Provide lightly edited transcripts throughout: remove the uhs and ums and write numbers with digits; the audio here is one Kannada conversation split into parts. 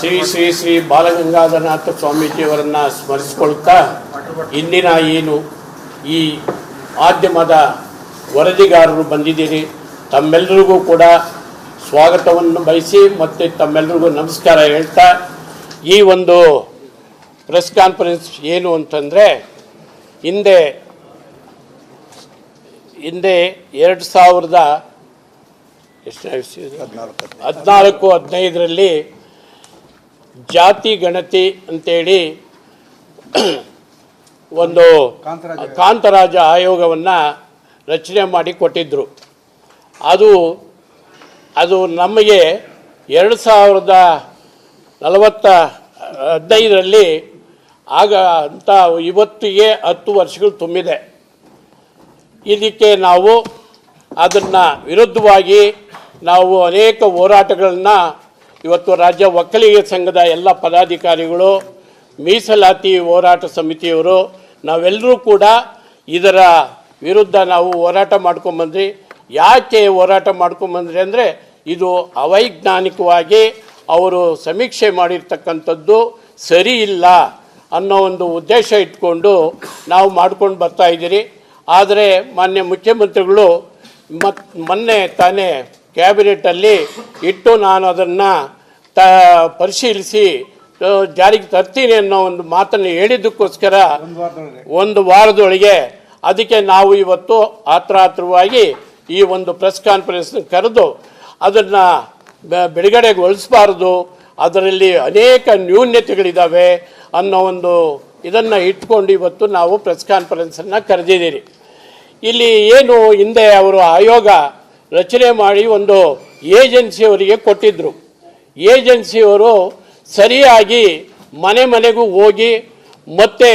ಶ್ರೀ ಶ್ರೀ ಶ್ರೀ ಬಾಲಗಂಗಾಧರನಾಥ ಸ್ವಾಮೀಜಿಯವರನ್ನು ಸ್ಮರಿಸಿಕೊಳ್ತಾ ಇಂದಿನ ಏನು ಈ ಮಾಧ್ಯಮದ ವರದಿಗಾರರು ಬಂದಿದ್ದೀರಿ, ತಮ್ಮೆಲ್ಲರಿಗೂ ಕೂಡ ಸ್ವಾಗತವನ್ನು ಬಯಸಿ ಮತ್ತು ತಮ್ಮೆಲ್ಲರಿಗೂ ನಮಸ್ಕಾರ ಹೇಳ್ತಾ, ಈ ಒಂದು ಪ್ರೆಸ್ ಕಾನ್ಫರೆನ್ಸ್ ಏನು ಅಂತಂದರೆ, ಹಿಂದೆ 2014-15ರಲ್ಲಿ ಜಾತಿ ಗಣತಿ ಅಂತೇಳಿ ಒಂದು ಕಾಂತರಾಜ ಆಯೋಗವನ್ನು ರಚನೆ ಮಾಡಿ ಕೊಟ್ಟಿದ್ದರು. ಅದು ನಮಗೆ 2015ರಲ್ಲಿ ಆಗ ಅಂತ ಇವತ್ತಿಗೆ 10 ವರ್ಷಗಳು ತುಂಬಿದೆ. ಇದಕ್ಕೆ ನಾವು ಅದನ್ನು ವಿರುದ್ಧವಾಗಿ ನಾವು ಅನೇಕ ಹೋರಾಟಗಳನ್ನು ಇವತ್ತು ರಾಜ್ಯ ಒಕ್ಕಲಿಗ ಸಂಘದ ಎಲ್ಲ ಪದಾಧಿಕಾರಿಗಳು, ಮೀಸಲಾತಿ ಹೋರಾಟ ಸಮಿತಿಯವರು ನಾವೆಲ್ಲರೂ ಕೂಡ ಇದರ ವಿರುದ್ಧ ನಾವು ಹೋರಾಟ ಮಾಡ್ಕೊಂಬಂದ್ರಿ. ಯಾಕೆ ಹೋರಾಟ ಮಾಡ್ಕೊಂಬಂದ್ರಿ ಅಂದರೆ, ಇದು ಅವೈಜ್ಞಾನಿಕವಾಗಿ ಅವರು ಸಮೀಕ್ಷೆ ಮಾಡಿರ್ತಕ್ಕಂಥದ್ದು ಸರಿ ಇಲ್ಲ ಅನ್ನೋ ಒಂದು ಉದ್ದೇಶ ಇಟ್ಕೊಂಡು ನಾವು ಮಾಡ್ಕೊಂಡು ಬರ್ತಾಯಿದ್ದೀರಿ. ಆದರೆ ಮಾನ್ಯ ಮುಖ್ಯಮಂತ್ರಿಗಳು ಮೊನ್ನೆ ತಾನೇ ಕ್ಯಾಬಿನೆಟಲ್ಲಿ ಇಟ್ಟು ನಾನು ಅದನ್ನು ಪರಿಶೀಲಿಸಿ ಜಾರಿಗೆ ತರ್ತೀನಿ ಅನ್ನೋ ಒಂದು ಮಾತನ್ನು ಹೇಳಿದ್ದಕ್ಕೋಸ್ಕರ ಒಂದು ವಾರದೊಳಗೆ ಅದಕ್ಕೆ ನಾವು ಇವತ್ತು ಆತುರವಾಗಿ ಈ ಒಂದು ಪ್ರೆಸ್ ಕಾನ್ಫರೆನ್ಸ್ ಕರೆದು ಅದನ್ನು ಬಿಡುಗಡೆಗೊಳಿಸಬಾರ್ದು, ಅದರಲ್ಲಿ ಅನೇಕ ನ್ಯೂನ್ಯತೆಗಳಿದ್ದಾವೆ ಅನ್ನೋ ಒಂದು ಇದನ್ನು ಇಟ್ಕೊಂಡು ಇವತ್ತು ನಾವು ಪ್ರೆಸ್ ಕಾನ್ಫರೆನ್ಸನ್ನು ಕರೆದಿದ್ದೀರಿ. ಇಲ್ಲಿ ಏನು ಹಿಂದೆ ಅವರು ಆಯೋಗ ರಚನೆ ಮಾಡಿ ಒಂದು ಏಜೆನ್ಸಿಯವರಿಗೆ ಕೊಟ್ಟಿದ್ದರು. ಏಜೆನ್ಸಿಯವರು ಸರಿಯಾಗಿ ಮನೆ ಮನೆಗೂ ಹೋಗಿ ಮತ್ತು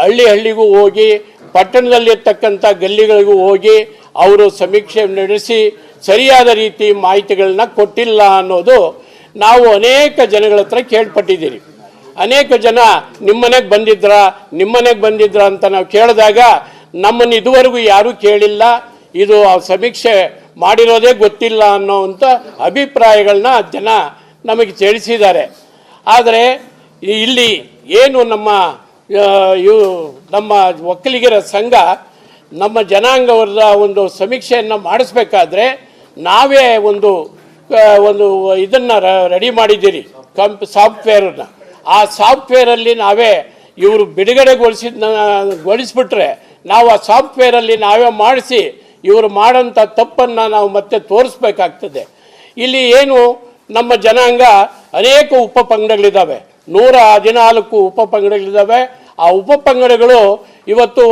ಹಳ್ಳಿಗೂ ಹೋಗಿ ಪಟ್ಟಣದಲ್ಲಿರ್ತಕ್ಕಂಥ ಗಲ್ಲಿಗಳಿಗೂ ಹೋಗಿ ಅವರು ಸಮೀಕ್ಷೆ ನಡೆಸಿ ಸರಿಯಾದ ರೀತಿ ಮಾಹಿತಿಗಳನ್ನ ಕೊಟ್ಟಿಲ್ಲ ಅನ್ನೋದು ನಾವು ಅನೇಕ ಜನಗಳ ಹತ್ರ ಕೇಳ್ಪಟ್ಟಿದ್ದೀರಿ. ಅನೇಕ ಜನ ನಿಮ್ಮನೆಗೆ ಬಂದಿದ್ರಾ ಅಂತ ನಾವು ಕೇಳಿದಾಗ ನಮ್ಮನ್ನು ಇದುವರೆಗೂ ಯಾರೂ ಕೇಳಿಲ್ಲ, ಇದು ಸಮೀಕ್ಷೆ ಮಾಡಿರೋದೇ ಗೊತ್ತಿಲ್ಲ ಅನ್ನೋವಂಥ ಅಭಿಪ್ರಾಯಗಳನ್ನ ಜನ ನಮಗೆ ತಿಳಿಸಿದ್ದಾರೆ. ಆದರೆ ಇಲ್ಲಿ ಏನು ನಮ್ಮ ಒಕ್ಕಲಿಗರ ಸಂಘ ನಮ್ಮ ಜನಾಂಗವರ್ಗದ ಒಂದು ಸಮೀಕ್ಷೆಯನ್ನು ಮಾಡಿಸ್ಬೇಕಾದ್ರೆ ನಾವೇ ಒಂದು ಇದನ್ನು ರೆಡಿ ಮಾಡಿದ್ದೀರಿ, ಸಾಫ್ಟ್ವೇರನ್ನು. ಆ ಸಾಫ್ಟ್ವೇರಲ್ಲಿ ನಾವೇ ಇವರು ಬಿಡುಗಡೆಗೊಳಿಸ್ಬಿಟ್ರೆ ನಾವು ಆ ಸಾಫ್ಟ್ವೇರಲ್ಲಿ ನಾವೇ ಮಾಡಿಸಿ ಇವರು ಮಾಡೋಂಥ ತಪ್ಪನ್ನು ನಾವು ಮತ್ತೆ ತೋರಿಸ್ಬೇಕಾಗ್ತದೆ. ಇಲ್ಲಿ ಏನು ನಮ್ಮ ಜನಾಂಗ ಅನೇಕ ಉಪಪಂಗಡಗಳಿದ್ದಾವೆ, 114 ಉಪಪಂಗಡಗಳಿದ್ದಾವೆ. ಆ ಉಪಪಂಗಡಗಳು ಇವತ್ತು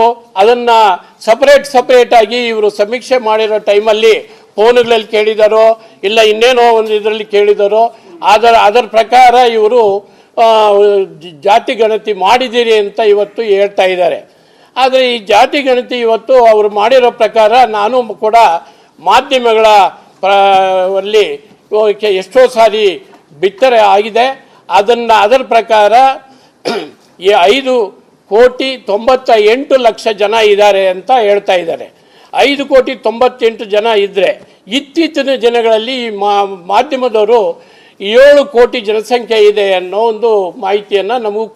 ಅದನ್ನು ಸಪ್ರೇಟಾಗಿ ಇವರು ಸಮೀಕ್ಷೆ ಮಾಡಿರೋ ಟೈಮಲ್ಲಿ ಫೋನ್ಗಳಲ್ಲಿ ಕೇಳಿದಾರೋ ಇಲ್ಲ ಇನ್ನೇನೋ ಒಂದು ಇದರಲ್ಲಿ ಕೇಳಿದಾರೋ ಅದರ ಪ್ರಕಾರ ಇವರು ಜಾತಿ ಗಣತಿ ಮಾಡಿದ್ದೀರಿ ಅಂತ ಇವತ್ತು ಹೇಳ್ತಾ ಇದ್ದಾರೆ. ಆದರೆ ಈ ಜಾತಿ ಗಣತಿ ಇವತ್ತು ಅವರು ಮಾಡಿರೋ ಪ್ರಕಾರ ನಾನು ಕೂಡ ಮಾಧ್ಯಮಗಳ ಅಲ್ಲಿ ಎಷ್ಟೋ ಸಾರಿ ಬಿತ್ತನೆ ಆಗಿದೆ. ಅದರ ಪ್ರಕಾರ 5,98,00,000 ಜನ ಇದ್ದಾರೆ ಅಂತ ಹೇಳ್ತಾ ಇದ್ದಾರೆ. 5,98,00,000 ಜನ ಇದ್ದರೆ ಇತ್ತೀಚಿನ ದಿನಗಳಲ್ಲಿ ಈ ಮಾಧ್ಯಮದವರು 7 ಕೋಟಿ ಜನಸಂಖ್ಯೆ ಇದೆ ಅನ್ನೋ ಒಂದು ಮಾಹಿತಿಯನ್ನು ನಮಗೂ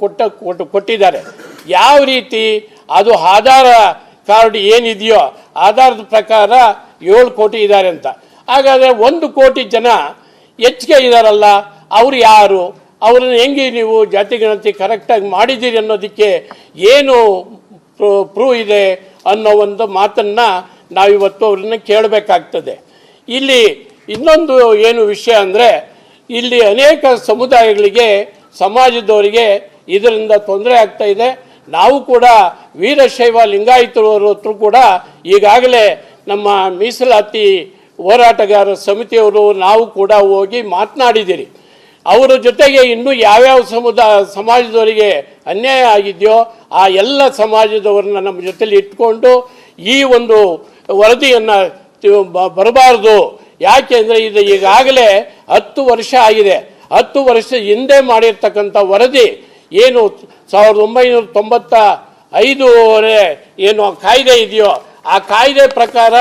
ಕೊಟ್ಟಿದ್ದಾರೆ. ಯಾವ ರೀತಿ ಅದು ಆಧಾರ ಕಾರ್ಡ್ ಏನಿದೆಯೋ ಆಧಾರದ ಪ್ರಕಾರ 7 ಕೋಟಿ ಇದ್ದಾರೆ ಅಂತ. ಹಾಗಾದರೆ 1 ಕೋಟಿ ಜನ ಹೆಚ್ಚಿಗೆ ಇದ್ದಾರಲ್ಲ, ಅವರು ಯಾರು? ಅವ್ರನ್ನ ಹೆಂಗೆ ನೀವು ಜಾತಿ ಗಣತಿ ಕರೆಕ್ಟಾಗಿ ಮಾಡಿದ್ದೀರಿ ಅನ್ನೋದಕ್ಕೆ ಏನು ಪ್ರೂವ್ ಇದೆ ಅನ್ನೋ ಒಂದು ಮಾತನ್ನು ನಾವಿವತ್ತು ಅವ್ರನ್ನ ಕೇಳಬೇಕಾಗ್ತದೆ. ಇಲ್ಲಿ ಇನ್ನೊಂದು ಏನು ವಿಷಯ ಅಂದರೆ, ಇಲ್ಲಿ ಅನೇಕ ಸಮುದಾಯಗಳಿಗೆ ಸಮಾಜದವರಿಗೆ ಇದರಿಂದ ತೊಂದರೆ ಆಗ್ತಾ ಇದೆ. ನಾವು ಕೂಡ ವೀರಶೈವ ಲಿಂಗಾಯತರವ್ರ ಹತ್ರ ಕೂಡ ಈಗಾಗಲೇ ನಮ್ಮ ಮೀಸಲಾತಿ ಹೋರಾಟಗಾರರ ಸಮಿತಿಯವರು ನಾವು ಕೂಡ ಹೋಗಿ ಮಾತನಾಡಿದ್ದೀರಿ. ಅವರ ಜೊತೆಗೆ ಇನ್ನೂ ಯಾವ್ಯಾವ ಸಮಾಜದವರಿಗೆ ಅನ್ಯಾಯ ಆಗಿದೆಯೋ ಆ ಎಲ್ಲ ಸಮಾಜದವ್ರನ್ನ ನಮ್ಮ ಜೊತೆಲಿ ಇಟ್ಕೊಂಡು ಈ ಒಂದು ವರದಿಯನ್ನು ಬರಬಾರ್ದು. ಯಾಕೆ ಅಂದರೆ ಇದು ಈಗಾಗಲೇ 10 ವರ್ಷ ಆಗಿದೆ. 10 ವರ್ಷ ಹಿಂದೆ ಮಾಡಿರ್ತಕ್ಕಂಥ ವರದಿ ಏನು 1995 ಏನು ಕಾಯ್ದೆ ಇದೆಯೋ ಆ ಕಾಯ್ದೆ ಪ್ರಕಾರ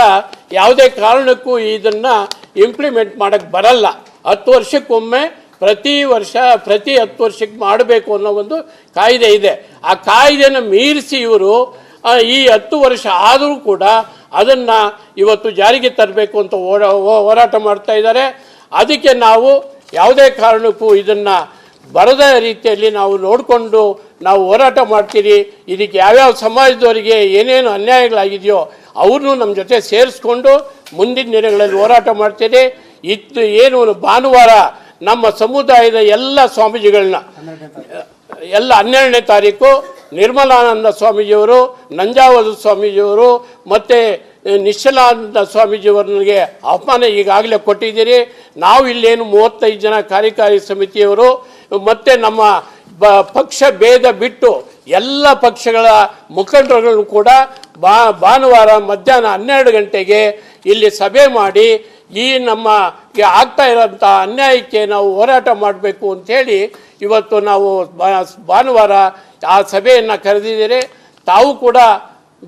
ಯಾವುದೇ ಕಾರಣಕ್ಕೂ ಇದನ್ನು ಇಂಪ್ಲಿಮೆಂಟ್ ಮಾಡೋಕ್ಕೆ ಬರಲ್ಲ. 10 ವರ್ಷಕ್ಕೊಮ್ಮೆ ಪ್ರತಿ ವರ್ಷ ಪ್ರತಿ 10 ವರ್ಷಕ್ಕೆ ಮಾಡಬೇಕು ಅನ್ನೋ ಒಂದು ಕಾಯ್ದೆ ಇದೆ. ಆ ಕಾಯ್ದೆನ ಮೀರಿಸಿ ಇವರು ಈ 10 ವರ್ಷ ಆದರೂ ಕೂಡ ಅದನ್ನು ಇವತ್ತು ಜಾರಿಗೆ ತರಬೇಕು ಅಂತ ಹೋರಾಟ ಮಾಡ್ತಾ ಇದ್ದಾರೆ. ಅದಕ್ಕೆ ನಾವು ಯಾವುದೇ ಕಾರಣಕ್ಕೂ ಇದನ್ನು ಬರದ ರೀತಿಯಲ್ಲಿ ನಾವು ನೋಡಿಕೊಂಡು ನಾವು ಹೋರಾಟ ಮಾಡ್ತೀರಿ. ಇದಕ್ಕೆ ಯಾವ್ಯಾವ ಸಮಾಜದವರಿಗೆ ಏನೇನು ಅನ್ಯಾಯಗಳಾಗಿದೆಯೋ ಅವ್ರನ್ನೂ ನಮ್ಮ ಜೊತೆ ಸೇರಿಸ್ಕೊಂಡು ಮುಂದಿನ ದಿನಗಳಲ್ಲಿ ಹೋರಾಟ ಮಾಡ್ತೀರಿ. ಇದು ಏನು ಭಾನುವಾರ ನಮ್ಮ ಸಮುದಾಯದ ಎಲ್ಲ ಸ್ವಾಮೀಜಿಗಳನ್ನ ಎಲ್ಲ 12ನೇ ತಾರೀಕು ನಿರ್ಮಲಾನಂದ ಸ್ವಾಮೀಜಿಯವರು, ನಂಜಾವಧ ಸ್ವಾಮೀಜಿಯವರು ಮತ್ತು ನಿಶ್ಚಲಾನಂದ ಸ್ವಾಮೀಜಿಯವರಿಗೆ ಆಹ್ವಾನ ಈಗಾಗಲೇ ಕೊಟ್ಟಿದ್ದೀರಿ. ನಾವು ಇಲ್ಲೇನು 35 ಜನ ಕಾರ್ಯಕಾರಿ ಸಮಿತಿಯವರು ಮತ್ತು ನಮ್ಮ ಪಕ್ಷ ಭೇದ ಬಿಟ್ಟು ಎಲ್ಲ ಪಕ್ಷಗಳ ಮುಖಂಡರುಗಳನ್ನು ಕೂಡ ಭಾನುವಾರ ಮಧ್ಯಾಹ್ನ 12 ಗಂಟೆಗೆ ಇಲ್ಲಿ ಸಭೆ ಮಾಡಿ ಈ ನಮಗೆ ಆಗ್ತಾ ಇರೋಂಥ ಅನ್ಯಾಯಕ್ಕೆ ನಾವು ಹೋರಾಟ ಮಾಡಬೇಕು ಅಂಥೇಳಿ ಇವತ್ತು ನಾವು ಭಾನುವಾರ ಆ ಸಭೆಯನ್ನು ಕರೆದಿದ್ದೀರಿ. ತಾವು ಕೂಡ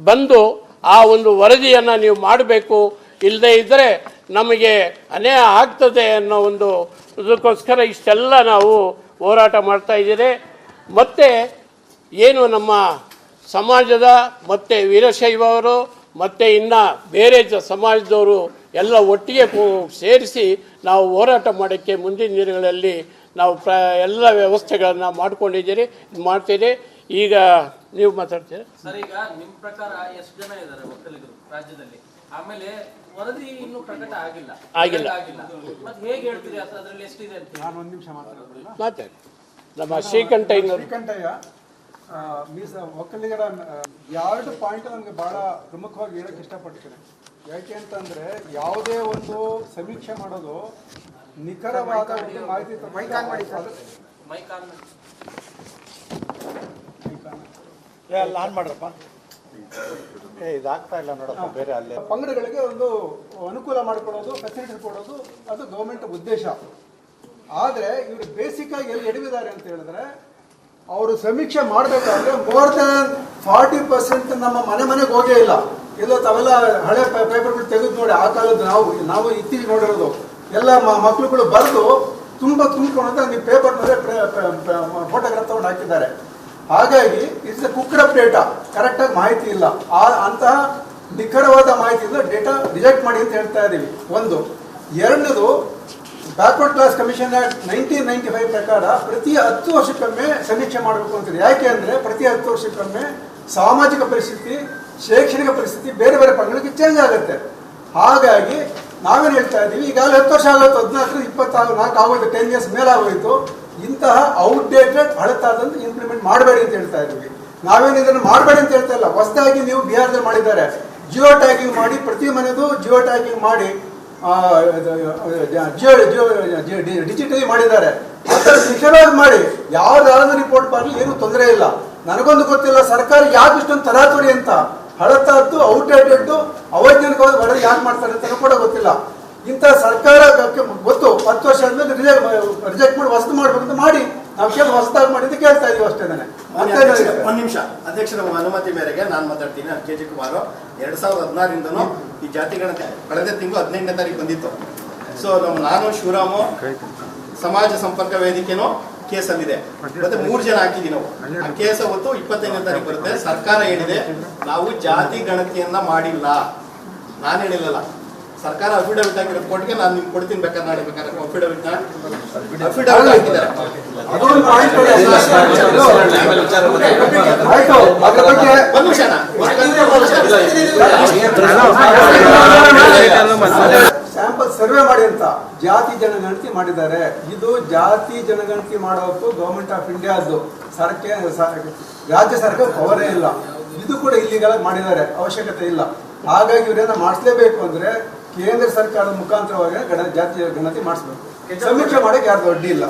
ಬಂದು ಆ ಒಂದು ವರದಿಯನ್ನು ನೀವು ಮಾಡಬೇಕು. ಇಲ್ಲದೇ ಇದ್ದರೆ ನಮಗೆ ಅನ್ಯಾಯ ಆಗ್ತದೆ ಅನ್ನೋ ಒಂದು ಇದಕ್ಕೋಸ್ಕರ ಇಷ್ಟೆಲ್ಲ ನಾವು ಹೋರಾಟ ಮಾಡ್ತಾ ಇದ್ದೀರಿ. ಮತ್ತು ಏನು ನಮ್ಮ ಸಮಾಜದ ಮತ್ತು ವೀರಶೈವವರು ಮತ್ತು ಇನ್ನು ಬೇರೆ ಸಮಾಜದವರು ಎಲ್ಲ ಒಟ್ಟಿಗೆ ಸೇರಿಸಿ ನಾವು ಹೋರಾಟ ಮಾಡೋಕ್ಕೆ ಮುಂದಿನ ದಿನಗಳಲ್ಲಿ ನಾವು ಎಲ್ಲ ವ್ಯವಸ್ಥೆಗಳನ್ನು ಮಾಡ್ಕೊಂಡಿದ್ದೀರಿ, ಮಾಡ್ತೀರಿ. ಈಗ ನೀವು ಮಾತಾಡ್ತೀರಾ ಸರ್? ಈಗ ನಿಮ್ಮ ಪ್ರಕಾರ ಎಷ್ಟು ಜನ ಇದ್ದಾರೆ ಒಕ್ಕಲಿಗರು ರಾಜ್ಯದಲ್ಲಿ? ಆಮೇಲೆ ವರದಿ ಇನ್ನೂ ಪ್ರಕಟ ಆಗಿಲ್ಲ. ಮತ್ತೆ ಹೇಗೆ ಹೇಳ್ತೀರಿ ಅದರಲ್ಲಿ ಎಷ್ಟಿದೆ ಅಂತ? ನಾನು ಒಂದು ನಿಮಿಷ ಮಾತಾಡಿ. ನಮ್ಮ ಶ್ರೀಕಂಠಯ್ಯ ಒಕ್ಕಲಿಗರ 2 ಪಾಯಿಂಟ್ ನನಗೆ ಬಹಳ ಪ್ರಮುಖವಾಗಿ ಹೇಳಕ್ಕೆ ಇಷ್ಟಪಡ್ತೇನೆ. ಯಾಕೆ ಅಂತಂದ್ರೆ ಯಾವುದೇ ಒಂದು ಸಮೀಕ್ಷೆ ಮಾಡೋದು ನಿಖರವಾದ ಒಂದು ಮಾಹಿತಿ ಇದಾಗ್ತಾ ಇಲ್ಲ ನೋಡಪ್ಪ. ಬೇರೆ ಅಲ್ಲಿ ಪಂಗಡಗಳಿಗೆ ಒಂದು ಅನುಕೂಲ ಮಾಡಿಕೊಡೋದು, ಫೆಸಿಲಿಟಿ ಕೊಡೋದು ಅದು ಗೌರ್ಮೆಂಟ್ ಉದ್ದೇಶ. ಆದರೆ ಇವರು ಬೇಸಿಕ್ ಆಗಿ ಎಲ್ಲಿ ಎಡವಿದ್ದಾರೆ ಅಂತ ಹೇಳಿದ್ರೆ, ಅವರು ಸಮೀಕ್ಷೆ ಮಾಡಬೇಕಾದ್ರೆ ಮೋರ್ ದನ್ 40% ನಮ್ಮ ಮನೆಗೆ ಹೋಗೇ ಇಲ್ಲ. ಎಲ್ಲೋ ತಾವೆಲ್ಲ ಹಳೆ ಪೇಪರ್ಗಳು ತೆಗೆದು ನೋಡಿ, ಆ ಕಾಲದ್ದು ನಾವು ಇತ್ತೀಚೆಗೆ ನೋಡಿರೋದು ಎಲ್ಲ ಮಕ್ಕಳುಗಳು ಬರೆದು ತುಂಬಿಕೊಂಡು ನೀವು ಪೇಪರ್ ಮೇಲೆ ಫೋಟೋಗ್ರಾಫ್ ತಗೊಂಡು ಹಾಕಿದ್ದಾರೆ. ಹಾಗಾಗಿ ಇಟ್ಸ್ ಕುಕ್ಕರ್ ಡೇಟಾ, ಕರೆಕ್ಟಾಗಿ ಮಾಹಿತಿ ಇಲ್ಲ. ಅಂತಹ ನಿಖರವಾದ ಮಾಹಿತಿ ಇಲ್ಲ, ಡೇಟಾ ರಿಜೆಕ್ಟ್ ಮಾಡಿ ಅಂತ ಹೇಳ್ತಾ ಇದ್ದೀವಿ. ಒಂದು. ಎರಡನೇದು, ಬ್ಯಾಕ್ವರ್ಡ್ ಕ್ಲಾಸ್ ಕಮಿಷನ್ ಆಕ್ಟ್ 1995 ಪ್ರಕಾರ ಪ್ರತಿ 10 ವರ್ಷಕ್ಕೊಮ್ಮೆ ಸಮೀಕ್ಷೆ ಮಾಡಬೇಕು ಅಂತಿದೆ. ಯಾಕೆ ಅಂದರೆ ಪ್ರತಿ 10 ವರ್ಷಕ್ಕೊಮ್ಮೆ ಸಾಮಾಜಿಕ ಪರಿಸ್ಥಿತಿ, ಶೈಕ್ಷಣಿಕ ಪರಿಸ್ಥಿತಿ ಬೇರೆ ಬೇರೆ ಪಂಗಡಕ್ಕೆ ಚೇಂಜ್ ಆಗುತ್ತೆ. ಹಾಗಾಗಿ ನಾವೇನು ಹೇಳ್ತಾ ಇದ್ದೀವಿ, ಈಗಾಗಲೇ 10 ವರ್ಷ ಆಗೋದು, 14 24 ಆಗೋದು, 10 ಇಯರ್ಸ್ ಮೇಲಾಗೋಯಿತು. ಇಂತಹ ಔಟ್ಡೇಟೆಡ್ ಹಳತಾದಂತ ಇಂಪ್ಲಿಮೆಂಟ್ ಮಾಡಬೇಡಿ ಅಂತ ಹೇಳ್ತಾ ಇದ್ದೀವಿ. ನಾವೇನು ಇದನ್ನು ಮಾಡಬೇಡಿ ಅಂತ ಹೇಳ್ತಾ ಇಲ್ಲ. ಹೊಸದಾಗಿ ನೀವು ಬಿಹಾರದಲ್ಲಿ ಮಾಡಿದ್ದಾರೆ, ಜಿಯೋ ಟ್ಯಾಗಿಂಗ್ ಮಾಡಿ, ಪ್ರತಿ ಮನೆಗೂ ಜಿಯೋ ಟ್ಯಾಗಿಂಗ್ ಮಾಡಿ ಡಿಜಿಟಲಿ ಮಾಡಿದ್ದಾರೆ. ನಿಖರವಾಗಿ ಮಾಡಿ, ಯಾವ್ದಾದ್ರು ರಿಪೋರ್ಟ್ ಬರಲಿ, ಏನು ತೊಂದರೆ ಇಲ್ಲ. ನನಗೊಂದು ಗೊತ್ತಿಲ್ಲ ಸರ್ಕಾರ ಯಾಕೆ ಇಷ್ಟೊಂದು ತರಾತುರಿ ಅಂತ, ಹಳತಾದ್ದು ಔಟ್ಡೇಟೆಡ್ ಅವೈಜ್ಞಾನಿಕವಾದ ವರದಿ ಯಾಕೆ ಮಾಡ್ತಾರೆ ಅಂತ ಕೂಡ ಗೊತ್ತಿಲ್ಲ. ಇಂಥ ಸರ್ಕಾರ ಗೊತ್ತು, 10 ವರ್ಷ ಆದ್ಮೇಲೆ ರಿಜೆಕ್ಟ್ ಮಾಡಿ ಹೊಸದು ಮಾಡ್ಬೇಕಂತ ಮಾಡಿ ನಾವು ಕೇಳಿ ಹೊಸದಾಗಿ ಮಾಡಿದ್ದು ಕೇಳ್ತಾ ಇದೀವಿ ಅಷ್ಟೇ. ಒಂದು ನಿಮಿಷ ಅಧ್ಯಕ್ಷರ ಅನುಮತಿ ಮೇರೆಗೆ ನಾನು ಮಾತಾಡ್ತೀನಿ. KG ಕುಮಾರ್ 2016 ಈ ಜಾತಿ ಗಣತಿ ಕಳೆದ ತಿಂಗಳು 18ನೇ ತಾರೀಕು ಬಂದಿತ್ತು. ಸೊ ನಾನು ಶಿವರಾಮು ಸಮಾಜ ಸಂಪರ್ಕ ವೇದಿಕೆನೂ ಕೇಸಲ್ಲಿದೆ. ಮತ್ತೆ 3 ಜನ ಹಾಕಿದೀವಿ ನಾವು. ಆ ಕೇಸ್ ಅವತ್ತು 25ನೇ ತಾರೀಕು ಬರುತ್ತೆ. ಸರ್ಕಾರ ಹೇಳಿದೆ ನಾವು ಜಾತಿ ಗಣತಿಯನ್ನ ಮಾಡಿಲ್ಲ. ನಾನು ಹೇಳಿಲ್ಲ, ಸರ್ಕಾರ ಅಫಿಡವಿಟ್ ಹಾಕಿರೋ ಕೋರ್ಟ್ಗೆ ನಾನು ನಿಮ್ಗೆ ಕೊಡ್ತೀನಿ, ಬೇಕಾದ್ರೆ ನಾಳೆ ಬೇಕಾದ್ರೆ ಅಫಿಡವಿಟ್ ಹಾಕಿದ್ದಾರೆ. ಸ್ಯಾಂಪಲ್ ಸರ್ವೆ ಮಾಡಿ ಅಂತ ಜಾತಿ ಜನಗಣತಿ ಮಾಡಿದ್ದಾರೆ. ಇದು ಜಾತಿ ಜನಗಣತಿ ಮಾಡೋಕ್ಕೂ ಗವರ್ಮೆಂಟ್ ಆಫ್ ಇಂಡಿಯಾದ್ದು ರಾಜ್ಯ ಸರ್ಕಾರ ಪವರೇ ಇಲ್ಲ. ಇದು ಕೂಡ ಇಲ್ಲಿಗೆಲ್ಲ ಮಾಡಿದ್ದಾರೆ, ಅವಶ್ಯಕತೆ ಇಲ್ಲ. ಹಾಗಾಗಿ ಇವರೇನ ಮಾಡಿಸ್ಲೇಬೇಕು ಅಂದ್ರೆ ಕೇಂದ್ರ ಸರ್ಕಾರದ ಮುಖಾಂತರವಾಗಿ ಜಾತಿ ಗಣತಿ ಮಾಡಿಸ್ಬೇಕು. ಸಮೀಕ್ಷೆ ಮಾಡಕ್ಕೆ ಯಾರ್ದು ಅಡ್ಡಿ ಇಲ್ಲ.